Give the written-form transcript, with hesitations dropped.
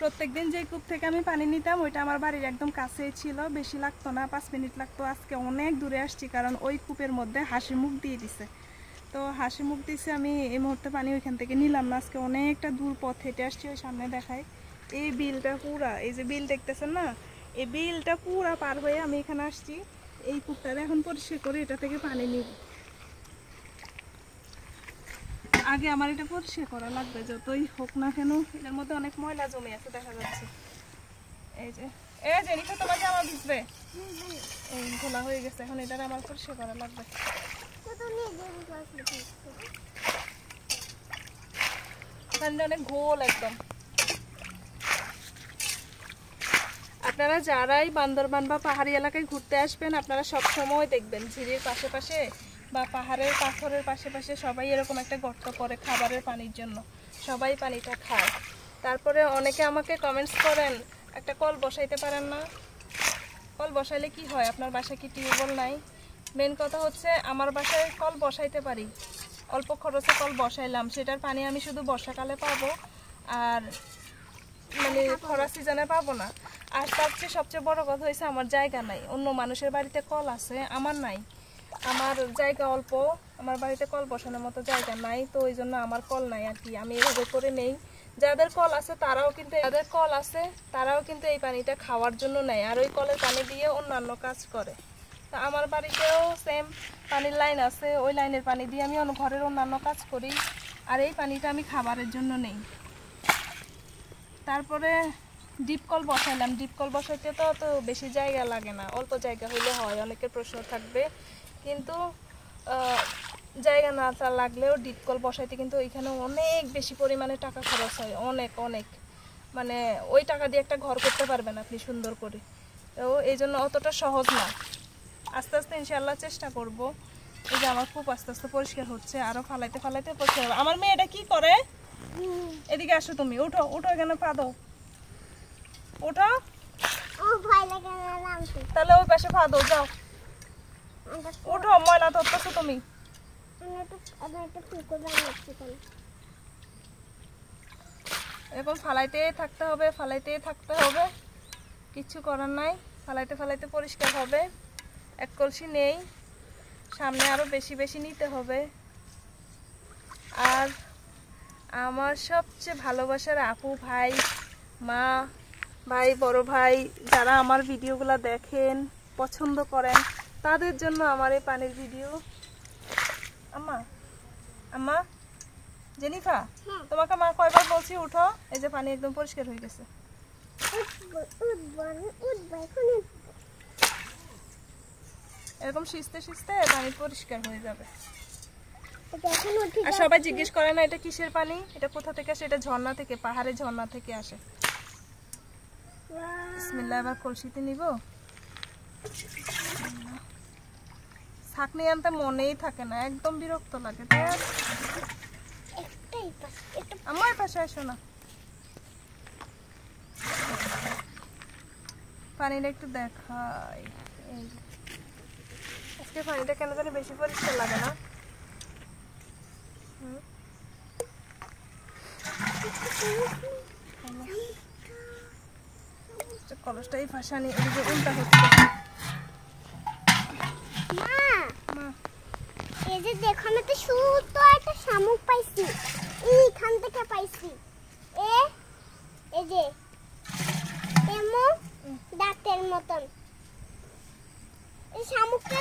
প্রত্যেকদিন যে কূপ থেকে আমি পানি নিতাম ওইটা আমার বাড়ির একদম কাছেই ছিল, বেশি লাগতো না, 5 মিনিট লাগতো। আজকে অনেক দূরে আসছি কারণ ওই কূপের মধ্যে হাসি মুখ দিয়ে দিছে। তো হাসি মুখ দিছে, আমি এই মুহূর্তে পানি ওইখান থেকে নিলাম না। আজকে অনেকটা দূর পথ হেঁটে আসছি। ওই সামনে দেখাই এই বিলটা পুরা, এই যে বিল দেখতেছেন না, এই বিলটা পুরা পার হয়ে আমি এখানে আসছি। এই কূপটারে এখন পরিষ্কার করে এটা থেকে পানি নিব। আগে আমার এটা পরিষ্কার করা লাগবে, যতই হোক না কেন এটার মধ্যে অনেক ময়লা জমে আছে দেখা যাচ্ছে। এই যে নিশা তোমার জামা ভিজবে, এই খোলা হয়ে গেছে, এখন এটা আমার পরিষ্কার করা লাগবে। অনেক ঘোল একদম। আপনারা যারাই বান্দরবান বা পাহাড়ি এলাকায় ঘুরতে আসবেন আপনারা সব সময় দেখবেন ঝিরির পাশে পাশে বা পাহাড়ের পাথরের পাশে পাশে সবাই এরকম একটা গর্ত করে খাবারের পানির জন্য, সবাই পানিটা খায়। তারপরে অনেকে আমাকে কমেন্টস করেন একটা কল বসাইতে পারেন না। কল বসাইলে কি হয়, আপনার বাসায় কি টিউবওয়েল নাই? মেন কথা হচ্ছে আমার বাসায় কল বসাইতে পারি, অল্প খরচে কল বসাইলাম, সেটার পানি আমি শুধু বর্ষাকালে পাবো আর মানে খরা সিজনে পাবো না। আর তার চেয়ে সবচেয়ে বড় কথা হয়েছে আমার জায়গা নাই। অন্য মানুষের বাড়িতে কল আছে, আমার নাই, আমার জায়গা অল্প, আমার বাড়িতে কল বসানোর মতো জায়গা নাই। তো ওই জন্য আমার কল নাই আর কি, আমি এভাবে করে নেই। যাদের কল আছে তারাও কিন্তু এই পানিটা খাওয়ার জন্য নেয় আর ওই কলের পানি দিয়ে অন্যান্য কাজ করে। তা আমার বাড়িতেও সেম পানির লাইন আছে, ওই লাইনের পানি দিয়ে আমি ঘরের অন্যান্য কাজ করি আর এই পানিটা আমি খাবারের জন্য নেই। তারপরে ডিপ কল বসাইলাম। ডিপ কল বসাইতে তো অত বেশি জায়গা লাগে না, অল্প জায়গা হইলে হয়। অনেকের প্রশ্ন থাকবে, কিন্তু জায়গা না লাগলেও ডিপ কল বসাইতে কিন্তু ওইখানে অনেক বেশি পরিমাণে টাকা খরচ হয়, অনেক অনেক, মানে ওই টাকা দিয়ে একটা ঘর করতে পারবেন আপনি সুন্দর করে। তো এই জন্য অতটা সহজ না, আস্তে আস্তে ইনশাল্লাহ চেষ্টা করব। এই যে আমার খুব আস্তে আস্তে পরিষ্কার হচ্ছে, আরও ফালাইতে ফালাইতে পরিষ্কার হবে। আমার মেয়েটা কি করে, এদিকে আসো তুমি, উঠো উঠো, এখানে পা দাও, ওঠো। তাহলে ওই পাশে পা দাও, যাও ওঠো, ময়লা ধরতেছো তুমি। এরকম ফালাইতেই থাকতে হবে, কিচ্ছু করার নাই। ফালাইতে ফালাইতে পরিষ্কার হবে। এক কলসি নেই, সামনে আরো বেশি বেশি নিতে হবে। আর আমার সবচেয়ে ভালোবাসার আপু ভাই, মা ভাই, বড় ভাই, যারা আমার ভিডিওগুলো দেখেন পছন্দ করেন, তাদের জন্য আমার এই পানির ভিডিও। আম্মা আম্মা জেনিফা, তোমাকে মা কয়বার বলছি উঠো। এই যে পানি একদম পরিষ্কার হয়ে গেছে। এরকম সিস্তে সিস্তে পানি পরিষ্কার হয়ে যাবে। আর সবাই জিজ্ঞেস করে না এটা কিসের পানি, এটা কোথা থেকে আসে? এটা ঝর্ণা থেকে, পাহাড়ের ঝর্ণা থেকে আসে। বিসমিল্লাহ, এবার কলসিতে নিব। ছাঁকনি আনতে মনেই থাকে না, একদম বিরক্ত লাগে। আমার পাশে আসো না, পানিটা একটু দেখাই। আজকে পানিটা কেন জানি বেশি পরিষ্কার লাগে না। কলসটা এই পাশে আনি, এদিকে উল্টা হচ্ছে। এই যে দেখো না, তো সুতো একটা শামুক পাইছি, এইখান থেকে পাইছি। এই যে এমন দাঁতের মতন এই শামুকটা।